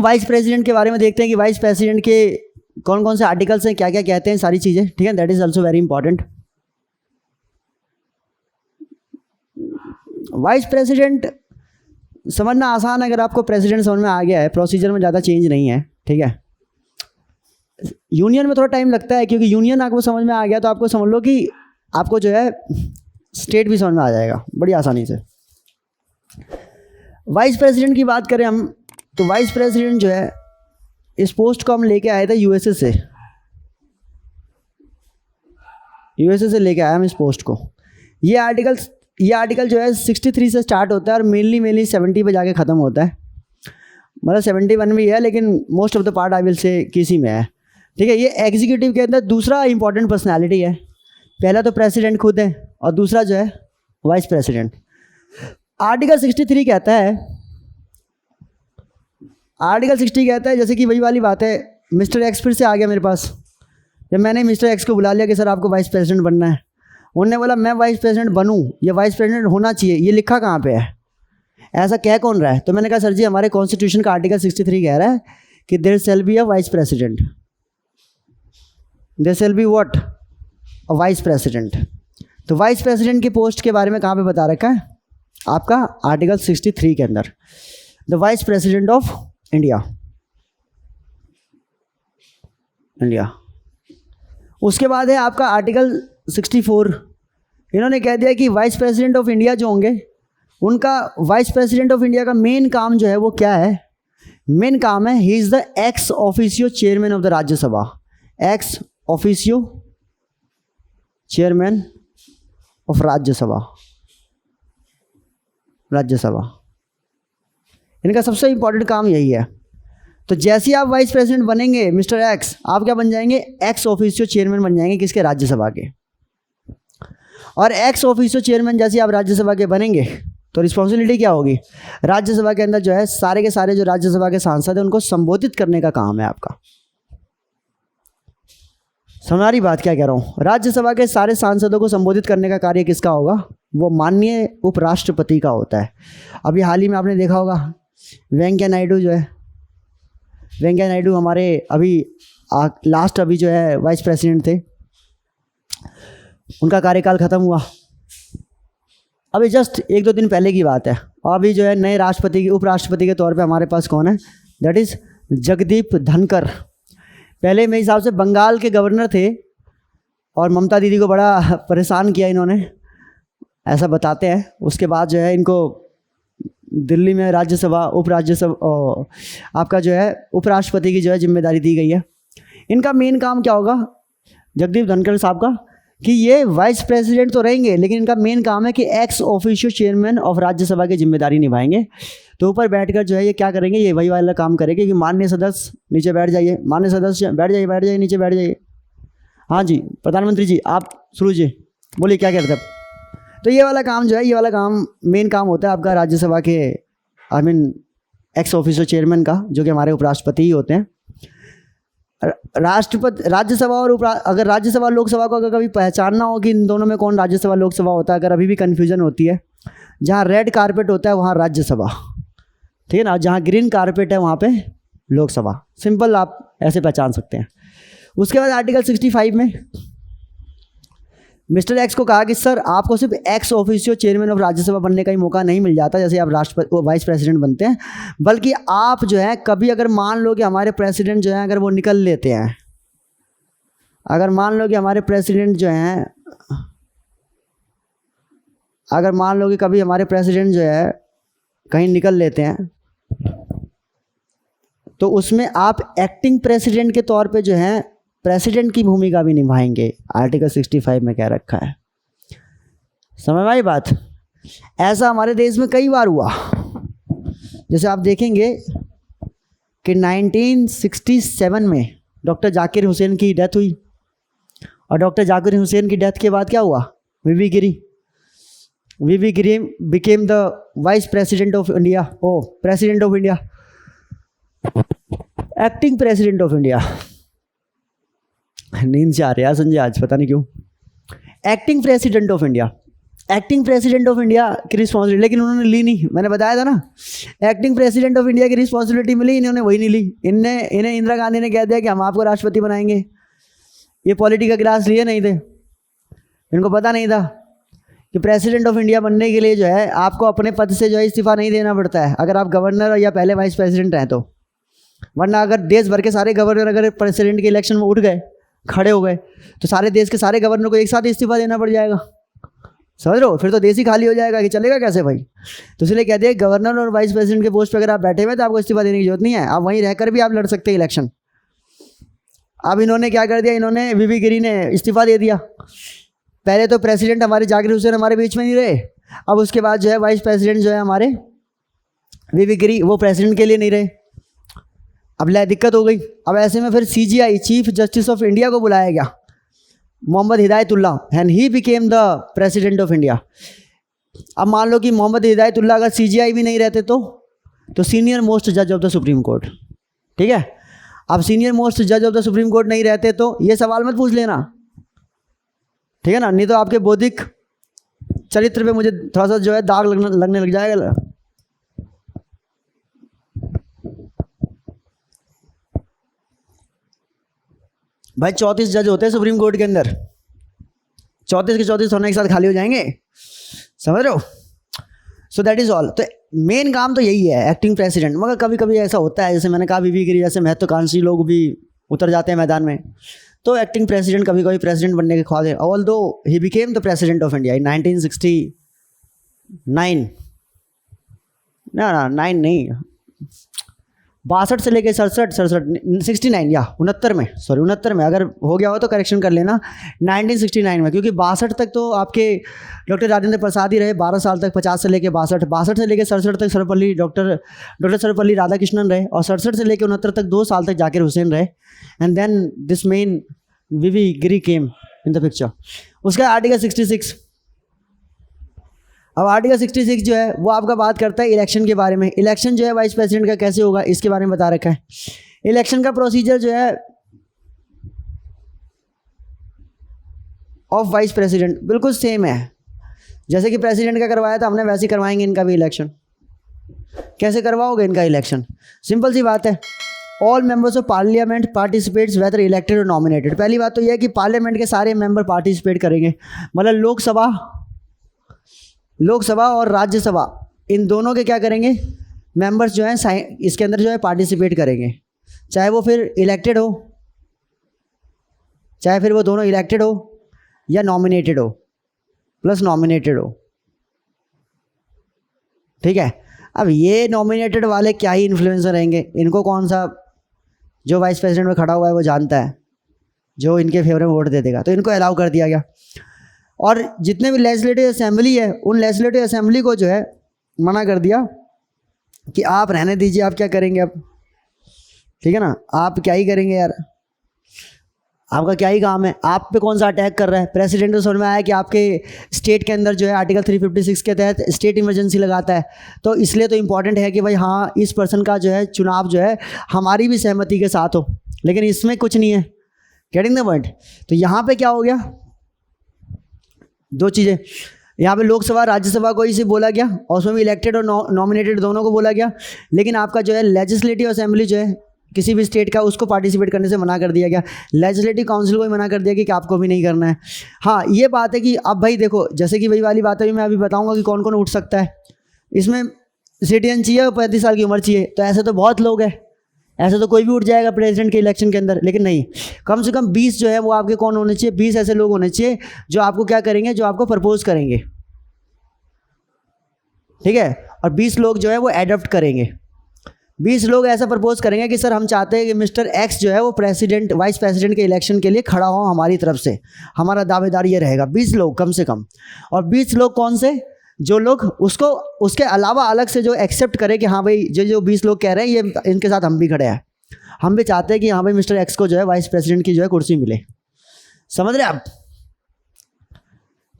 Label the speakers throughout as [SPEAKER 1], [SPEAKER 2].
[SPEAKER 1] Vice president के बारे में देखते हैं कि वाइस प्रेसिडेंट के कौन कौन से आर्टिकल्स हैं, क्या क्या कहते हैं, सारी चीज़ें, ठीक है। That is also very important. Vice president समझना आसान है, अगर आपको प्रेसिडेंट समझ में आ गया है, प्रोसीजर में ज़्यादा चेंज नहीं है, ठीक है। यूनियन में थोड़ा टाइम लगता है, क्योंकि यूनियन आपको समझ में आ गया तो आपको समझ लो कि आपको जो है स्टेट भी समझ में आ जाएगा बड़ी आसानी से। वाइस प्रेसिडेंट की बात करें हम, तो वाइस प्रेसिडेंट जो है इस पोस्ट को हम लेके आए थे यूएसए से लेके आए हम इस पोस्ट को। ये आर्टिकल जो है 63 से स्टार्ट होता है और मेनली 70 पे जाके ख़त्म होता है, मतलब 71 भी है, लेकिन most of the part I will say किसी में है, ठीक है। ये एग्जीक्यूटिव के अंदर दूसरा इंपॉर्टेंट पर्सनालिटी है। पहला तो प्रेसिडेंट खुद है और दूसरा जो है वाइस प्रेसिडेंट। आर्टिकल 63 कहता है, जैसे कि वही वाली बात है, मिस्टर एक्स फिर से आ गया मेरे पास। जब मैंने मिस्टर एक्स को बुला लिया कि सर आपको वाइस प्रेसिडेंट बनना है, उन्होंने बोला मैं वाइस प्रेसिडेंट बनूं, ये वाइस प्रेसिडेंट होना चाहिए, ये लिखा कहाँ पे है, ऐसा कह कौन रहा है? तो मैंने कहा सर जी हमारे कॉन्स्टिट्यूशन का आर्टिकल 63 कह रहा है कि there shall be a vice president, there shall be what, a vice president. तो वाइस प्रेसिडेंट की पोस्ट के बारे में कहाँ पे बता रखा है आपका आर्टिकल 63 के अंदर, the vice president of India. उसके बाद है आपका आर्टिकल 64। इन्होंने कह दिया कि वाइस प्रेसिडेंट ऑफ इंडिया जो होंगे, उनका वाइस प्रेसिडेंट ऑफ इंडिया का मेन काम जो है वो क्या है? मेन काम है he is the ex officio chairman of the Rajya Sabha, ex officio chairman of Rajya Sabha. इनका सबसे इंपॉर्टेंट काम यही है। तो जैसे ही आप वाइस प्रेसिडेंट बनेंगे मिस्टर एक्स, आप क्या बन जाएंगे? एक्स ऑफिशियो चेयरमैन बन जाएंगे, किसके? राज्यसभा के। और एक्स ऑफिशियो चेयरमैन जैसे आप राज्यसभा के बनेंगे तो रिस्पॉन्सिबिलिटी क्या होगी? राज्यसभा के अंदर जो है सारे के सारे जो राज्यसभा के सांसद हैं उनको संबोधित करने का काम है आपका। समझ रही बात क्या कह रहा हूँ? राज्यसभा के सारे सांसदों को संबोधित करने का कार्य किसका होगा? वो माननीय उपराष्ट्रपति का होता है। अभी हाल ही में आपने देखा होगा वेंकैया नायडू जो है, वेंकैया नायडू हमारे अभी लास्ट अभी जो है वाइस प्रेसिडेंट थे, उनका कार्यकाल ख़त्म हुआ अभी जस्ट 1-2 दिन पहले की बात है। और अभी जो है नए राष्ट्रपति उपराष्ट्रपति के तौर पे हमारे पास कौन है? दैट इज़ जगदीप धनकर। पहले मेरे हिसाब से बंगाल के गवर्नर थे और ममता दीदी को बड़ा परेशान किया इन्होंने, ऐसा बताते हैं। उसके बाद जो है इनको दिल्ली में आपका जो है उपराष्ट्रपति की जो है जिम्मेदारी दी गई है। इनका मेन काम क्या होगा जगदीप धनखड़ साहब का? कि ये वाइस प्रेसिडेंट तो रहेंगे, लेकिन इनका मेन काम है कि ex officio chairman of Rajya Sabha की जिम्मेदारी निभाएंगे। तो ऊपर बैठकर जो है ये क्या करेंगे? ये वही वाला काम करेंगे कि माननीय सदस्य नीचे बैठ जाइए, माननीय सदस्य बैठ जाइए, नीचे बैठ जाइए। हाँ जी प्रधानमंत्री जी आप शुरू जी बोलिए क्या कहते हैं। तो ये वाला काम जो है, ये वाला काम मेन काम होता है आपका राज्यसभा के एक्स ऑफिशियो चेयरमैन का, जो कि हमारे उपराष्ट्रपति ही होते हैं। राज्यसभा और अगर राज्यसभा लोकसभा को अगर कभी पहचानना हो कि इन दोनों में कौन राज्यसभा लोकसभा होता है, अगर अभी भी कन्फ्यूजन होती है, जहाँ रेड कारपेट होता है वहाँ राज्यसभा, ठीक है ना, जहाँ ग्रीन कारपेट है वहाँ पे लोकसभा। सिंपल आप ऐसे पहचान सकते हैं। उसके बाद आर्टिकल 65 में मिस्टर एक्स को कहा कि सर आपको सिर्फ ex officio chairman of Rajya Sabha बनने का ही मौका नहीं मिल जाता जैसे आप वाइस प्रेसिडेंट बनते हैं, बल्कि आप जो है कभी अगर मान लो कि हमारे प्रेसिडेंट जो है अगर वो निकल लेते हैं, अगर मान लो कि हमारे प्रेसिडेंट जो हैं, अगर मान लो कि कभी हमारे प्रेसिडेंट जो है कहीं निकल लेते हैं, तो उसमें आप एक्टिंग प्रेसिडेंट के तौर पे जो है प्रेसिडेंट की भूमिका भी निभाएंगे। आर्टिकल 65 में क्या रखा है, समझ में आई बात? ऐसा हमारे देश में कई बार हुआ। जैसे आप देखेंगे कि 1967 में डॉक्टर जाकिर हुसैन की डेथ हुई, और डॉक्टर जाकिर हुसैन की डेथ के बाद क्या हुआ? VV Giri became the vice president of India, president of India, acting president of India. नींद से आ रही है संजय आज, पता नहीं क्यों। Acting president of India. Acting president of India की रिस्पॉन्सिबिलिटी, लेकिन उन्होंने ली नहीं। मैंने बताया था ना, एक्टिंग प्रेसिडेंट ऑफ इंडिया की रिस्पॉन्सिबिलिटी मिली, इन्होंने वही नहीं ली। इन्हें इंदिरा गांधी ने कह दिया कि हम आपको राष्ट्रपति बनाएंगे। ये पॉलिटी का क्लास लिए नहीं थे, इनको पता नहीं था कि प्रेसिडेंट ऑफ इंडिया बनने के लिए जो है आपको अपने पद से जो है इस्तीफा नहीं देना पड़ता है, अगर आप गवर्नर या पहले वाइस प्रेसिडेंट हैं तो। वरना अगर देश भर के सारे गवर्नर अगर प्रेसिडेंट के इलेक्शन में उठ गए, खड़े हो गए, तो सारे देश के सारे गवर्नर को एक साथ इस्तीफा देना पड़ जाएगा। समझ रहे हो? फिर तो देश ही खाली हो जाएगा कि चलेगा कैसे भाई। तो इसलिए कहते हैं गवर्नर और वाइस प्रेसिडेंट के पोस्ट पर अगर आप बैठे हुए तो आपको इस्तीफा देने की जरूरत नहीं है, आप वहीं रहकर भी आप लड़ सकते हैं इलेक्शन। अब इन्होंने क्या कर दिया, इन्होंने वीवी गिरी ने इस्तीफा दे दिया। पहले तो प्रेसिडेंट हमारे जाकिर हुसैन हमारे बीच में नहीं रहे, अब उसके बाद जो है वाइस प्रेसिडेंट जो है हमारे वीवी गिरी, वो प्रेसिडेंट के लिए नहीं रहे। अब दिक्कत हो गई। अब ऐसे में फिर CJI chief justice of India को बुलाया गया, Mohammad Hidayatullah, and he became the president of India. अब मान लो कि मोहम्मद हिदायतुल्लाह अगर CJI भी नहीं रहते तो सीनियर मोस्ट जज ऑफ द सुप्रीम कोर्ट, ठीक है। अब सीनियर मोस्ट जज ऑफ द सुप्रीम कोर्ट नहीं रहते तो ये सवाल मत पूछ लेना, ठीक है ना, नहीं तो आपके बौद्धिक चरित्र पे मुझे थोड़ा सा जो है दाग लगने लग जाएगा। भाई 34 जज होते हैं सुप्रीम कोर्ट के अंदर, 34 के 34 होने के साथ खाली हो जाएंगे, समझ रहे हो। So that is all. तो मेन काम तो यही है एक्टिंग प्रेसिडेंट। मगर कभी कभी ऐसा होता है, जैसे मैंने कहा वीवी गिरी जैसे महत्वाकांक्षी लोग भी उतर जाते हैं मैदान में, तो एक्टिंग प्रेसिडेंट कभी कभी प्रेसिडेंट बनने के ख्वाब है। ऑल दो ही became the president of India in 1969, ना 9 नहीं, 62 से लेके 69 या 69 में, सॉरी 69 में, अगर हो गया हो तो करेक्शन कर लेना, 1969 में, क्योंकि 62 तक तो आपके डॉक्टर राजेंद्र प्रसाद ही रहे 12 साल तक, 50 से लेके 62 से लेके 67 तक सर्वपल्ली डॉक्टर सर्वपल्ली राधाकृष्णन रहे, और 67 से लेके 69 तक 2 साल तक जाकिर हुसैन रहे, and then this man V V Giri came in the picture. उसका आर्टिकल 66, अब आर्टिकल 66 जो है वो आपका बात करता है इलेक्शन के बारे में। इलेक्शन जो है वाइस प्रेसिडेंट का कैसे होगा इसके बारे में बता रखा है। इलेक्शन का प्रोसीजर जो है ऑफ वाइस प्रेसिडेंट बिल्कुल सेम है, जैसे कि प्रेसिडेंट का करवाया था हमने, वैसे ही करवाएंगे इनका भी इलेक्शन। कैसे करवाओगे इनका इलेक्शन? सिंपल सी बात है, all members of parliament participates whether elected और नॉमिनेटेड। पहली बात तो यह है कि पार्लियामेंट के सारे मेंबर पार्टिसिपेट करेंगे, मतलब लोकसभा और राज्यसभा इन दोनों के क्या करेंगे, मेंबर्स जो हैं इसके अंदर जो है पार्टिसिपेट करेंगे, चाहे वो फिर इलेक्टेड हो, चाहे फिर वो दोनों इलेक्टेड हो या नॉमिनेटेड हो, प्लस नॉमिनेटेड हो, ठीक है। अब ये नॉमिनेटेड वाले क्या ही इन्फ्लुएंसर रहेंगे, इनको कौन सा जो वाइस प्रेसिडेंट में खड़ा हुआ है वो जानता है, जो इनके फेवर में वोट दे देगा, तो इनको अलाउ कर दिया गया। और जितने भी लेजिस्लेटिव असेंबली है उन लेजिस्लेटिव असेंबली को जो है मना कर दिया कि आप रहने दीजिए, आप क्या करेंगे अब, ठीक है ना, आप क्या ही करेंगे यार, आपका क्या ही काम है, आप पे कौन सा अटैक कर रहा है। प्रेसिडेंट को समझ में आया कि आपके स्टेट के अंदर जो है आर्टिकल 356 के तहत स्टेट इमरजेंसी लगाता है, तो इसलिए तो इम्पॉर्टेंट है कि भाई हाँ इस पर्सन का जो है चुनाव जो है हमारी भी सहमति के साथ हो, लेकिन इसमें कुछ नहीं है। Getting the point? तो यहाँ पे क्या हो गया, दो चीज़ें, यहाँ पे लोकसभा राज्यसभा को ही से बोला गया और उसमें भी इलेक्टेड और नॉमिनेटेड दोनों को बोला गया, लेकिन आपका जो है लेजिस्लेटिव असेंबली जो है किसी भी स्टेट का उसको पार्टिसिपेट करने से मना कर दिया गया। लेजिस्लेटिव काउंसिल को ही मना कर दिया कि आपको भी नहीं करना है। हाँ ये बात है कि अब भाई देखो, जैसे कि वही वाली बात है, मैं अभी बताऊंगा कि कौन कौन उठ सकता है। इसमें सिटीजन चाहिए और 35 साल की उम्र चाहिए, तो ऐसे तो बहुत लोग हैं, ऐसे तो कोई भी उठ जाएगा प्रेसिडेंट के इलेक्शन के अंदर, लेकिन नहीं, कम से कम 20 जो है वो आपके कौन होने चाहिए, 20 ऐसे लोग होने चाहिए जो आपको क्या करेंगे, जो आपको प्रपोज करेंगे, ठीक है। और 20 लोग जो है वो एडॉप्ट करेंगे। 20 लोग ऐसा प्रपोज करेंगे कि सर हम चाहते हैं कि मिस्टर एक्स जो है वो प्रेसिडेंट वाइस प्रेसिडेंट के इलेक्शन के लिए खड़ा हो हमारी तरफ से, हमारा दावेदार ये रहेगा। 20 लोग कम से कम। और 20 लोग कौन से, जो लोग उसको उसके अलावा अलग से जो एक्सेप्ट करे कि हाँ भाई जो 20 लोग कह रहे हैं ये इनके साथ हम भी खड़े हैं, हम भी चाहते हैं कि हाँ भाई मिस्टर एक्स को जो है वाइस प्रेसिडेंट की जो है कुर्सी मिले। समझ रहे आप?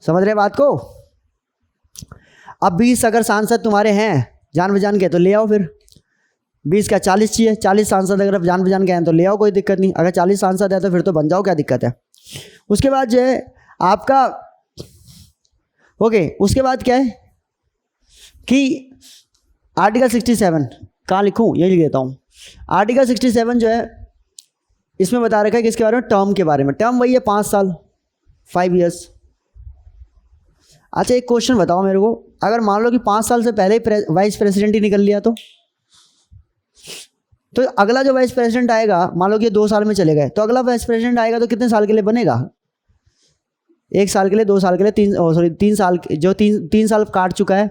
[SPEAKER 1] समझ रहे बात को? अब 20 अगर सांसद तुम्हारे हैं जान बजान के तो ले आओ, फिर 20 क्या 40 चाहिए, 40 सांसद अगर आप जान बजान के हैं तो ले आओ, कोई दिक्कत नहीं। अगर 40 सांसद है तो फिर तो बन जाओ, क्या दिक्कत है। उसके बाद जो है आपका ओके, उसके बाद क्या है कि आर्टिकल 67 कहाँ लिखूँ, यही लिख देता हूँ। आर्टिकल 67 जो है इसमें बता रखा है कि इसके बारे में, टर्म के बारे में। टर्म वही है 5 साल, 5 ईयर्स। अच्छा एक क्वेश्चन बताओ मेरे को, अगर मान लो कि 5 साल से पहले ही वाइस प्रेसिडेंट ही निकल लिया तो अगला जो वाइस प्रेसिडेंट आएगा, मान लो कि 2 साल में चले गए, तो अगला वाइस प्रेसिडेंट आएगा तो कितने साल के लिए बनेगा? 1 साल के लिए, 2 साल के लिए, 3 साल, जो 3 साल काट चुका है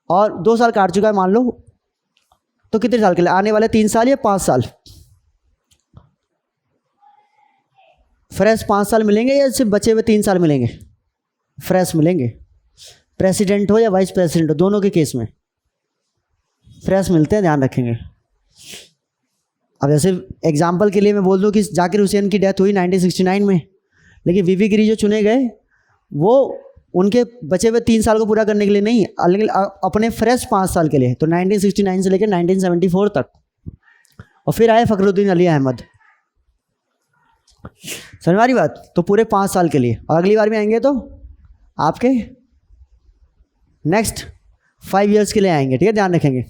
[SPEAKER 1] और 2 साल काट चुका है मान लो, तो कितने साल के लिए आने वाले? 3 साल या 5 साल? फ्रेश 5 साल मिलेंगे या सिर्फ बचे हुए 3 साल मिलेंगे? फ्रेश मिलेंगे, प्रेसिडेंट हो या वाइस प्रेसिडेंट हो, दोनों के केस में फ्रेश मिलते हैं, ध्यान रखेंगे। अब जैसे एग्जाम्पल के लिए मैं बोल दूं कि जाकिर हुसैन की डेथ हुई 1969 में, लेकिन वीवी गिरी जो चुने गए वो उनके बचे हुए 3 साल को पूरा करने के लिए नहीं, लेकिन अपने फ्रेश 5 साल के लिए, तो 1969 से लेकर 1974 तक। और फिर आए फखरुद्दीन अली अहमद, समझ में आ रही बात? तो पूरे 5 साल के लिए, और अगली बार भी आएंगे तो आपके नेक्स्ट 5 ईयर्स के लिए आएंगे, ठीक है, ध्यान रखेंगे।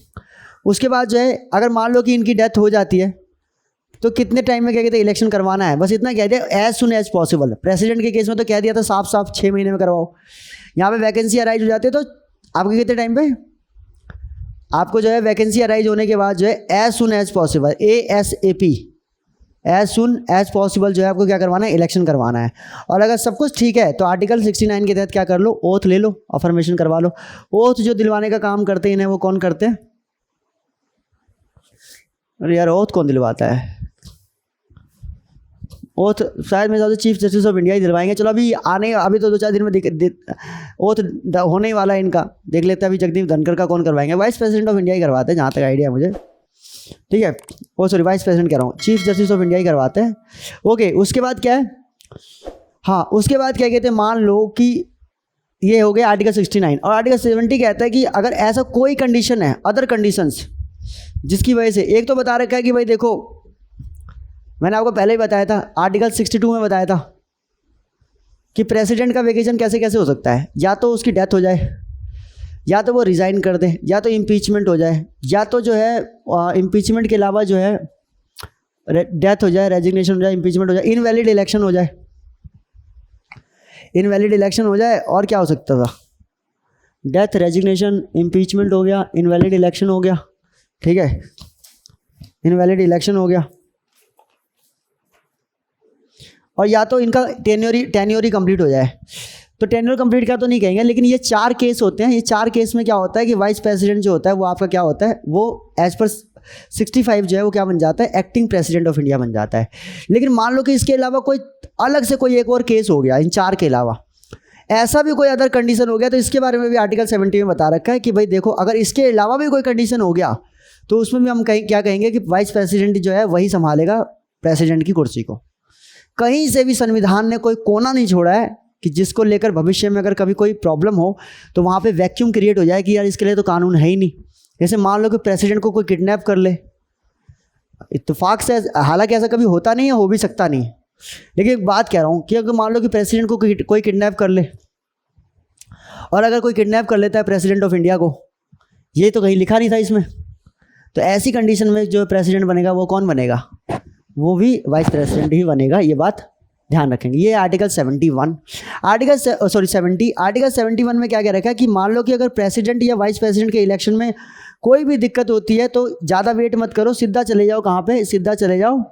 [SPEAKER 1] उसके बाद जो है अगर मान लो कि इनकी डेथ हो जाती है तो कितने टाइम में क्या कहते हैं इलेक्शन करवाना है, बस इतना कह दिया, as soon as possible. President के केस में तो कह दिया था साफ साफ 6 महीने में करवाओ। यहाँ पे वैकेंसी अराइज हो जाती है तो आपके कितने टाइम पे, आपको जो है वैकेंसी अराइज होने के बाद जो है as soon as possible, ASAP, as soon as possible जो है आपको क्या करवाना है, इलेक्शन करवाना है। और अगर सब कुछ ठीक है तो आर्टिकल 69 के तहत क्या कर लो, ओथ ले लो, अफर्मेशन करवा लो। ओथ जो दिलवाने का काम करते हैं वो कौन करते हैं? अरे यार ओथ कौन दिलवाता है? ओथ शायद मेरे हिसाब से चीफ जस्टिस ऑफ इंडिया ही दिलवाएंगे। चलो अभी तो 2-4 दिन में ओथ होने ही वाला है इनका, देख लेते हैं। अभी जगदीप धनखड़ का कौन करवाएंगे? वाइस प्रेसिडेंट ऑफ इंडिया ही करवाते हैं जहाँ तक आइडिया है मुझे, ठीक है। ओ सॉरी, वाइस प्रेसिडेंट कह रहा हूँ, चीफ जस्टिस ऑफ इंडिया ही करवाते हैं। ओके, उसके बाद क्या है, हाँ उसके बाद क्या कहते हैं, मान लो कि ये हो गया आर्टिकल 69, और आर्टिकल 70 कहता है कि अगर ऐसा कोई कंडीशन है, अदर कंडीशंस, जिसकी वजह से, एक तो बता रखा है कि भाई देखो मैंने आपको पहले ही बताया था, आर्टिकल 62 में बताया था कि प्रेसिडेंट का वेकेशन कैसे कैसे हो सकता है, या तो उसकी डेथ हो जाए, या तो वो रिज़ाइन कर दे, या तो इम्पीचमेंट हो जाए, या तो जो है इम्पीचमेंट के अलावा जो है डेथ हो जाए, रेजिग्नेशन हो जाए, इम्पीचमेंट हो जाए, इनवैलिड इलेक्शन हो जाए, इनवैलिड इलेक्शन हो जाए। और क्या हो सकता था? डेथ, रेजिग्नेशन, इम्पीचमेंट हो गया, इनवैलिड इलेक्शन हो गया, ठीक है, इनवैलिड इलेक्शन हो गया। और या तो इनका टेन्योर ही कंप्लीट हो जाए। तो टेन्योर कंप्लीट का तो नहीं कहेंगे, लेकिन ये 4 केस होते हैं। ये 4 केस में क्या होता है कि वाइस प्रेसिडेंट जो होता है वो आपका क्या होता है, वो एज पर 65 जो है वो क्या बन जाता है, एक्टिंग प्रेसिडेंट ऑफ इंडिया बन जाता है। लेकिन मान लो कि इसके अलावा कोई अलग से कोई एक और केस हो गया, इन 4 के अलावा ऐसा भी कोई अदर कंडीशन हो गया, तो इसके बारे में भी आर्टिकल 70 में बता रखा है कि भाई देखो अगर इसके अलावा भी कोई कंडीशन हो गया तो उसमें भी हम क्या कहेंगे कि वाइस प्रेसिडेंट जो है वही संभालेगा प्रेसिडेंट की कुर्सी को। कहीं से भी संविधान ने कोई कोना नहीं छोड़ा है कि जिसको लेकर भविष्य में अगर कभी कोई प्रॉब्लम हो तो वहाँ पे वैक्यूम क्रिएट हो जाए कि यार इसके लिए तो कानून है ही नहीं। जैसे मान लो कि प्रेसिडेंट को कोई किडनैप कर ले, इत्तेफाक से, हालांकि ऐसा कभी होता नहीं है, हो भी सकता नहीं, लेकिन एक बात कह रहा हूँ कि अगर मान लो कि प्रेसिडेंट को कोई किडनैप कर ले, और अगर कोई किडनैप कर लेता है प्रेसिडेंट ऑफ इंडिया को, ये तो कहीं लिखा नहीं था इसमें, तो ऐसी कंडीशन में जो प्रेसिडेंट बनेगा वो कौन बनेगा, वो भी वाइस प्रेसिडेंट ही बनेगा। ये बात ध्यान रखेंगे। ये आर्टिकल 71, आर्टिकल 71 में क्या कह रखा है कि मान लो कि अगर प्रेसिडेंट या वाइस प्रेसिडेंट के इलेक्शन में कोई भी दिक्कत होती है तो ज़्यादा वेट मत करो, सीधा चले जाओ, कहाँ पे, सीधा चले जाओ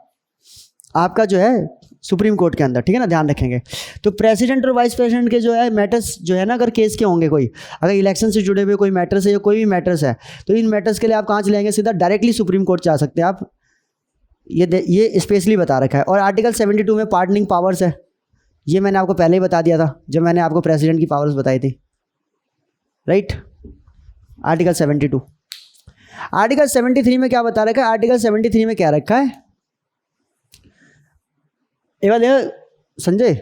[SPEAKER 1] आपका जो है सुप्रीम कोर्ट के अंदर, ठीक है ना, ध्यान रखेंगे। तो प्रेसिडेंट और वाइस प्रेसिडेंट के जो है मैटर्स जो है ना, अगर केस के होंगे, कोई अगर इलेक्शन से जुड़े हुए कोई मैटर्स है या कोई भी मैटर्स है, तो इन मैटर्स के लिए आप कहाँ चले जाएंगे, सीधा डायरेक्टली सुप्रीम कोर्ट जा सकते हैं आप। ये स्पेशली बता रखा है। और आर्टिकल 72 में पार्डनिंग पावर्स है, ये मैंने आपको पहले ही बता दिया था जब मैंने आपको प्रेसिडेंट की पावर्स बताई थी, राइट। आर्टिकल 72। आर्टिकल 73 में क्या बता रखा है, आर्टिकल 73 में क्या रखा है, एक बार देखो संजय,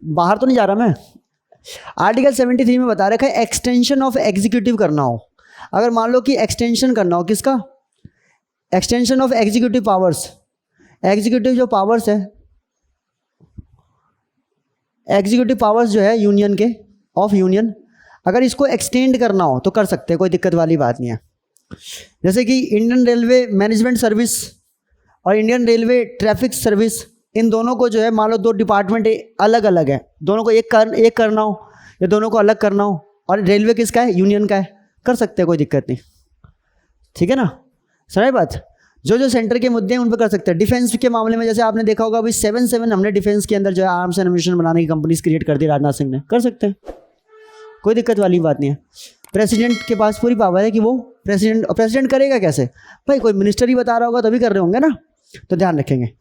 [SPEAKER 1] बाहर तो नहीं जा रहा मैं। आर्टिकल 73 में बता रखा है एक्सटेंशन ऑफ एग्जीक्यूटिव करना हो, अगर मान लो कि एक्सटेंशन करना हो, किसका, extension of executive powers, executive जो पावर्स है, एग्जीक्यूटिव पावर्स जो है यूनियन के, ऑफ यूनियन, अगर इसको एक्सटेंड करना हो तो कर सकते हैं, कोई दिक्कत वाली बात नहीं है। जैसे कि इंडियन रेलवे मैनेजमेंट सर्विस और इंडियन रेलवे ट्रैफिक सर्विस, इन दोनों को जो है मान लो 2 डिपार्टमेंट अलग अलग है, दोनों को एक करना हो या दोनों को अलग करना हो, और रेलवे किसका है, यूनियन का है, कर सकते हैं, कोई दिक्कत नहीं, ठीक है ना, समझ बात। जो सेंटर के मुद्दे हैं उन पर कर सकते हैं। डिफेंस के मामले में जैसे आपने देखा होगा अभी 7 हमने डिफेंस के अंदर जो है आर्म्स एंड एम्यूनिशन बनाने की कंपनीज क्रिएट कर दी राजनाथ सिंह ने, कर सकते हैं, कोई दिक्कत वाली बात नहीं है। प्रेसिडेंट के पास पूरी पावर है कि वो प्रेसिडेंट करेगा कैसे, भाई कोई मिनिस्टर ही बता रहा होगा तभी कर रहे होंगे ना, तो ध्यान रखेंगे।